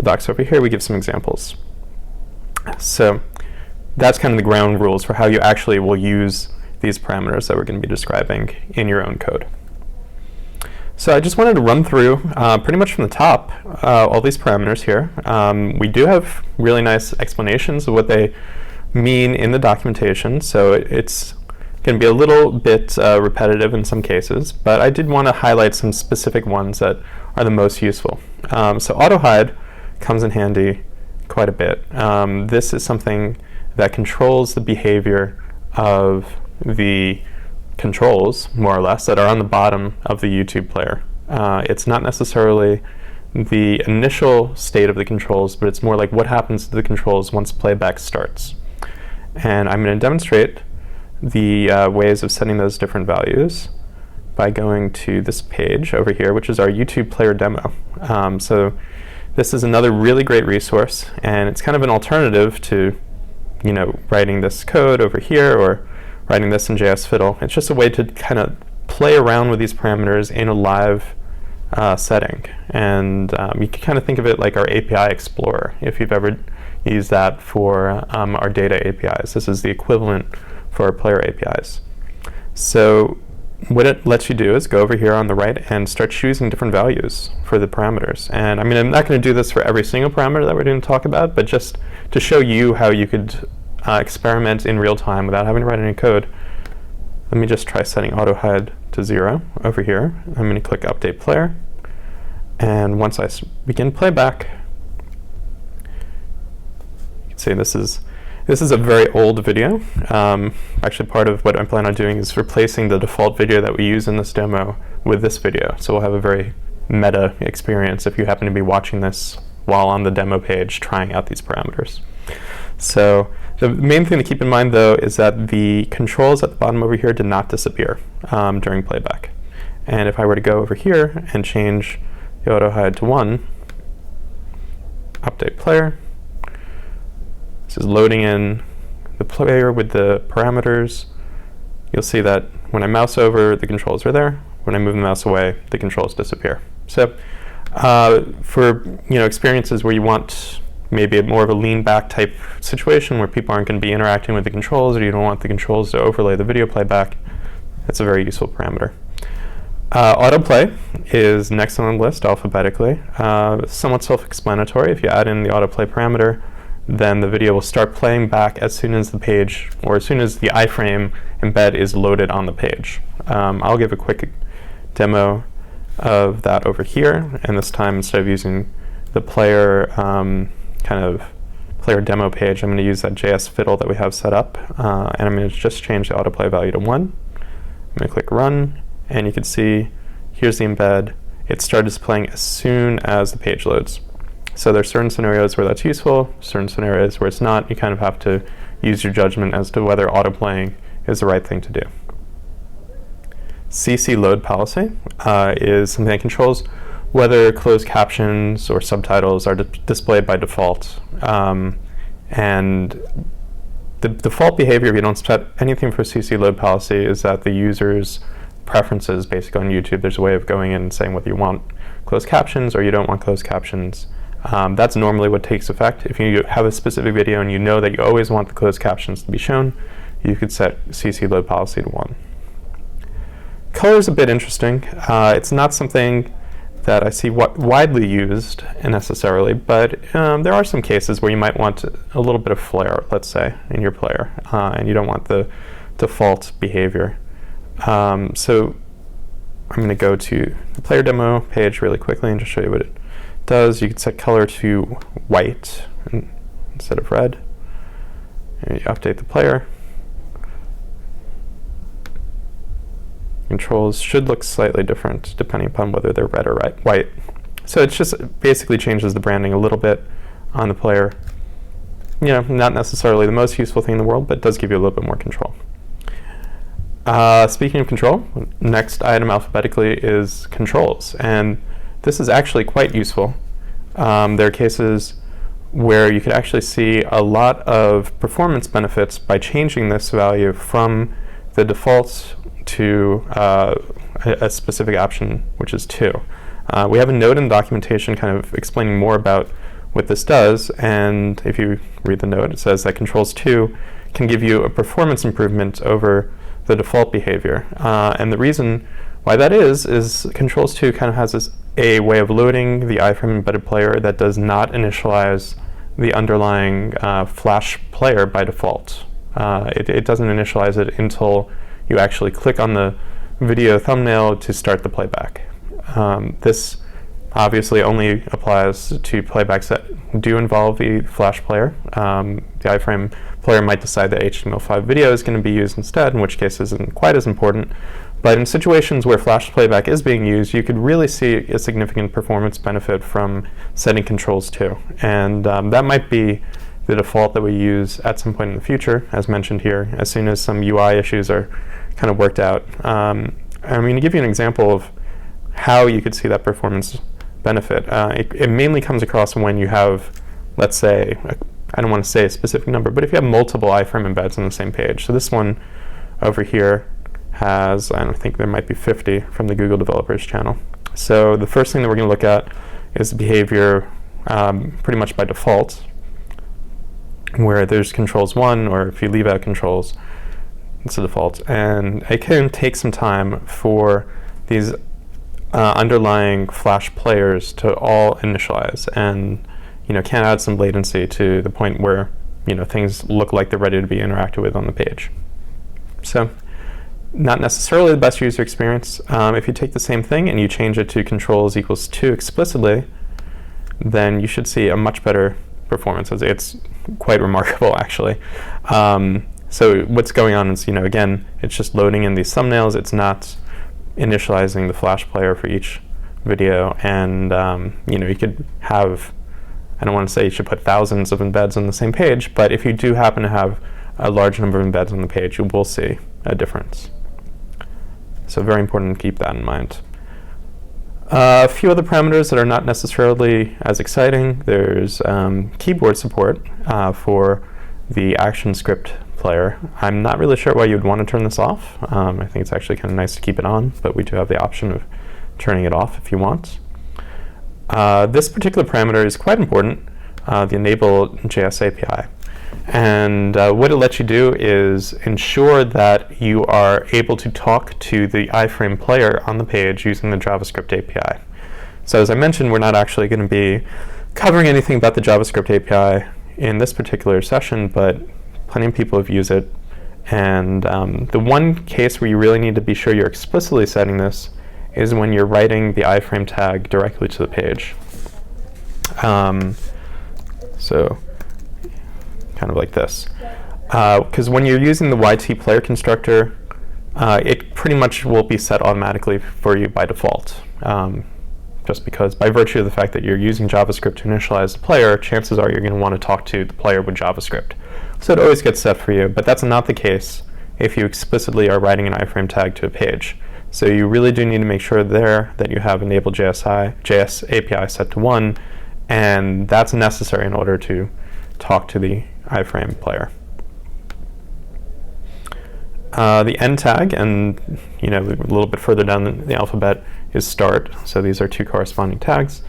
docs over here, we give some examples. So that's kind of the ground rules for how you actually will use these parameters that we're going to be describing in your own code. So I just wanted to run through pretty much from the top all these parameters here. We do have really nice explanations of what they mean in the documentation, so it's going to be a little bit repetitive in some cases, but I did want to highlight some specific ones that are the most useful. So auto-hide comes in handy quite a bit. This is something that controls the behavior of the controls, more or less, that are on the bottom of the YouTube player. It's not necessarily the initial state of the controls, but it's more like what happens to the controls once playback starts. And I'm going to demonstrate the ways of setting those different values by going to this page over here, which is our YouTube player demo. So this is another really great resource, and it's kind of an alternative to, you know, writing this code over here or writing this in JS Fiddle. It's just a way to kind of play around with these parameters in a live setting. And you can kind of think of it like our API Explorer, if you've ever used that for our data APIs. This is the equivalent for our player APIs. So what it lets you do is go over here on the right and start choosing different values for the parameters. And I mean, I'm not going to do this for every single parameter that we're going to talk about, but just to show you how you could experiment in real time without having to write any code. Let me just try setting auto-hide to 0 over here. I'm going to click Update Player. And once I begin playback, you can see this is a very old video. Actually, part of what I plan on doing is replacing the default video that we use in this demo with this video. So we'll have a very meta experience if you happen to be watching this while on the demo page trying out these parameters. So the main thing to keep in mind, though, is that the controls at the bottom over here did not disappear during playback. And if I were to go over here and change the auto-hide to 1, update player, this is loading in the player with the parameters. You'll see that when I mouse over, the controls are there. When I move the mouse away, the controls disappear. So for experiences where you want maybe more of a lean back type situation where people aren't going to be interacting with the controls, or you don't want the controls to overlay the video playback, that's a very useful parameter. Autoplay is next on the list alphabetically. Somewhat self-explanatory. If you add in the autoplay parameter, then the video will start playing back as soon as the page, or as soon as the iframe embed is loaded on the page. I'll give a quick demo of that over here, and this time instead of using the player kind of player demo page, I'm going to use that JS Fiddle that we have set up, and I'm going to just change the autoplay value to 1. I'm going to click Run, and you can see here's the embed. It started playing as soon as the page loads. So there's certain scenarios where that's useful, certain scenarios where it's not. You kind of have to use your judgment as to whether autoplaying is the right thing to do. CC load policy is something that controls whether closed captions or subtitles are displayed by default. And the default behavior, if you don't set anything for CC load policy, is that the user's preferences, basically on YouTube, there's a way of going in and saying whether you want closed captions or you don't want closed captions. That's normally what takes effect. If you have a specific video and you know that you always want the closed captions to be shown, you could set CC load policy to 1. Color is a bit interesting. It's not something that I see widely used necessarily, but there are some cases where you might want a little bit of flair, let's say, in your player, and you don't want the default behavior. So I'm going to go to the player demo page really quickly and just show you what it does. You can set color to white instead of red, and you update the player. Controls should look slightly different depending upon whether they're red or white. So it just basically changes the branding a little bit on the player. Not necessarily the most useful thing in the world, but it does give you a little bit more control. Speaking of control, next item alphabetically is controls, and this is actually quite useful. There are cases where you could actually see a lot of performance benefits by changing this value from the default to a specific option, which is 2. We have a note in the documentation kind of explaining more about what this does, and if you read the note, it says that controls 2 can give you a performance improvement over the default behavior. And the reason why that is controls 2 kind of has a way of loading the iframe embedded player that does not initialize the underlying Flash player by default. It doesn't initialize it until you actually click on the video thumbnail to start the playback. This obviously only applies to playbacks that do involve the Flash player. The iframe player might decide that HTML5 video is going to be used instead, in which case isn't quite as important. But in situations where Flash playback is being used, you could really see a significant performance benefit from setting controls 2. And that might be the default that we use at some point in the future, as mentioned here, as soon as some UI issues are kind of worked out. I'm going to give you an example of how you could see that performance benefit. It mainly comes across when you have, let's say, I don't want to say a specific number, but if you have multiple iframe embeds on the same page. So this one over here has, I don't think there might be 50 from the Google developers channel. So the first thing that we're going to look at is the behavior pretty much by default, where there's controls 1, or if you leave out controls, it's a default. And it can take some time for these underlying Flash players to all initialize, and can add some latency to the point where things look like they're ready to be interacted with on the page. So not necessarily the best user experience. If you take the same thing and you change it to controls equals 2 explicitly, then you should see a much better performance. It's quite remarkable, actually. So what's going on is, again, it's just loading in these thumbnails. It's not initializing the Flash player for each video, and you could have, I don't want to say you should put thousands of embeds on the same page, but if you do happen to have a large number of embeds on the page, you will see a difference. So very important to keep that in mind. A few other parameters that are not necessarily as exciting. There's keyboard support for the ActionScript player. I'm not really sure why you'd want to turn this off. I think it's actually kind of nice to keep it on, but we do have the option of turning it off if you want. This particular parameter is quite important, the enable JS API. And what it lets you do is ensure that you are able to talk to the iframe player on the page using the JavaScript API. So as I mentioned, we're not actually going to be covering anything about the JavaScript API in this particular session, but plenty of people have used it. And the one case where you really need to be sure you're explicitly setting this is when you're writing the iframe tag directly to the page. So kind of like this. Because when you're using the YT player constructor, it pretty much will be set automatically for you by default. Just because by virtue of the fact that you're using JavaScript to initialize the player, chances are you're going to want to talk to the player with JavaScript. So it always gets set for you, but that's not the case if you explicitly are writing an iframe tag to a page. So you really do need to make sure there that you have enable JS API set to 1, and that's necessary in order to talk to the iframe player. The end tag, and a little bit further down the alphabet, is start. So these are 2 corresponding tags.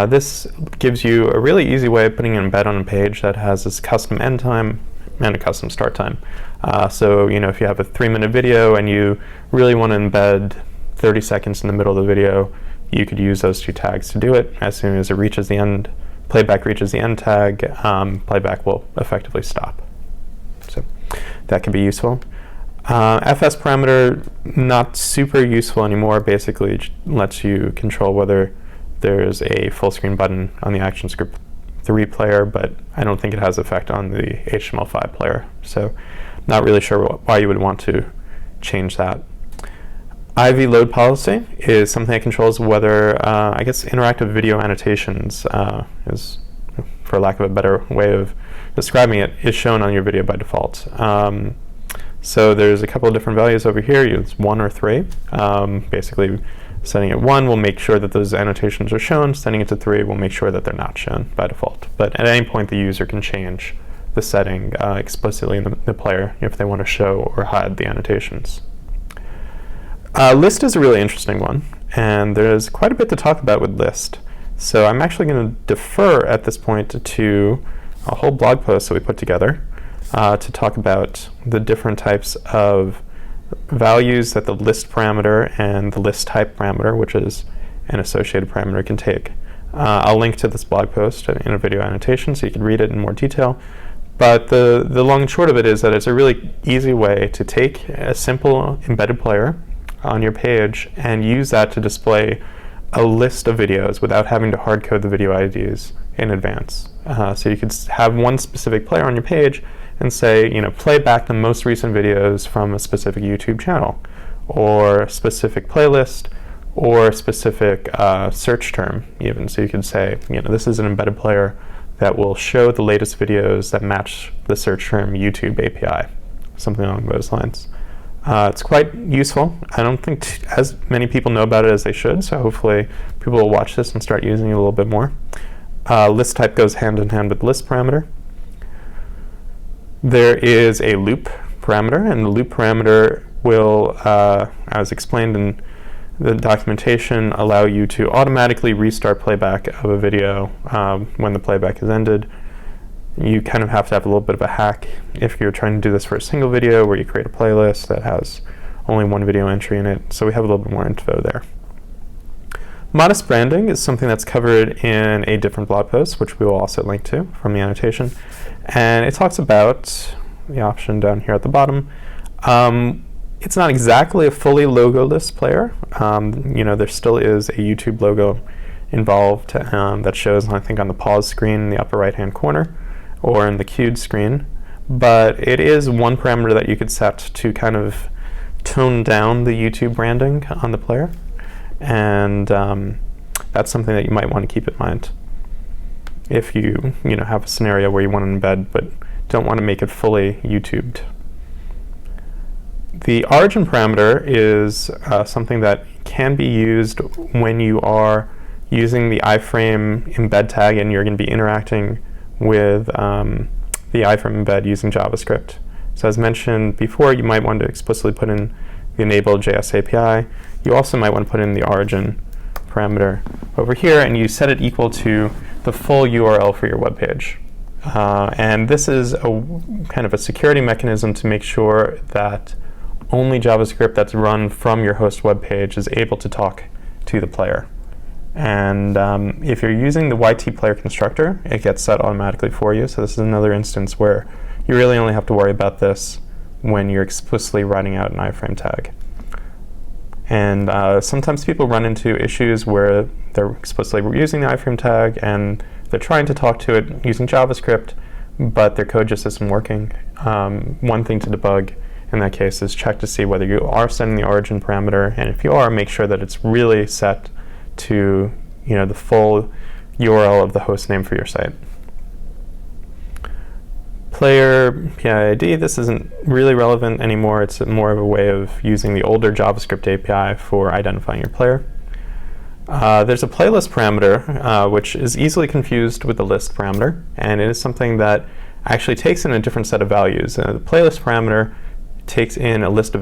This gives you a really easy way of putting an embed on a page that has this custom end time and a custom start time. So if you have a 3-minute video and you really want to embed 30 seconds in the middle of the video, you could use those 2 tags to do it. As soon as it reaches the end, playback reaches the end tag, playback will effectively stop. So that can be useful. FS parameter, not super useful anymore. Basically, it lets you control whether there's a full screen button on the ActionScript 3 player, but I don't think it has effect on the HTML5 player. So not really sure why you would want to change that. IV load policy is something that controls whether, I guess, interactive video annotations is, for lack of a better way of describing it, is shown on your video by default. So there's a couple of different values over here. Use 1 or 3. Basically, setting it 1 will make sure that those annotations are shown. Setting it to 3 will make sure that they're not shown by default. But at any point, the user can change the setting explicitly in the player if they want to show or hide the annotations. List is a really interesting one, and there's quite a bit to talk about with list. So I'm actually going to defer at this point to a whole blog post that we put together to talk about the different types of values that the list parameter and the list type parameter, which is an associated parameter, can take. I'll link to this blog post in a video annotation so you can read it in more detail. But the long and short of it is that it's a really easy way to take a simple embedded player on your page and use that to display a list of videos without having to hard code the video IDs in advance. So you could have one specific player on your page and say, play back the most recent videos from a specific YouTube channel, or a specific playlist, or a specific search term even. So you could say, this is an embedded player that will show the latest videos that match the search term YouTube API, something along those lines. It's quite useful. I don't think as many people know about it as they should, so hopefully people will watch this and start using it a little bit more. List type goes hand in hand with list parameter. There is a loop parameter, and the loop parameter will, as explained in the documentation, allow you to automatically restart playback of a video when the playback is ended. You kind of have to have a little bit of a hack if you're trying to do this for a single video where you create a playlist that has only one video entry in it. So we have a little bit more info there. Modest branding is something that's covered in a different blog post, which we will also link to from the annotation. And it talks about the option down here at the bottom. It's not exactly a fully logo-less player. There still is a YouTube logo involved that shows, I think, on the pause screen in the upper right-hand corner, or in the queued screen, but it is one parameter that you could set to kind of tone down the YouTube branding on the player, and that's something that you might want to keep in mind if you have a scenario where you want to embed but don't want to make it fully YouTubed. The origin parameter is something that can be used when you are using the iframe embed tag and you're going to be interacting with the iframe embed using JavaScript. So as mentioned before, you might want to explicitly put in the enabled JS API. You also might want to put in the origin parameter over here, and you set it equal to the full URL for your web page. And this is a kind of a security mechanism to make sure that only JavaScript that's run from your host web page is able to talk to the player. And if you're using the YT player constructor, it gets set automatically for you. So this is another instance where you really only have to worry about this when you're explicitly writing out an iframe tag. And sometimes people run into issues where they're explicitly using the iframe tag and they're trying to talk to it using JavaScript, but their code just isn't working. One thing to debug in that case is check to see whether you are setting the origin parameter, and if you are, make sure that it's really set to the full URL of the host name for your site. Player PID, this isn't really relevant anymore. It's more of a way of using the older JavaScript API for identifying your player. There's a playlist parameter, which is easily confused with the list parameter, and it is something that actually takes in a different set of values. The playlist parameter takes in a list of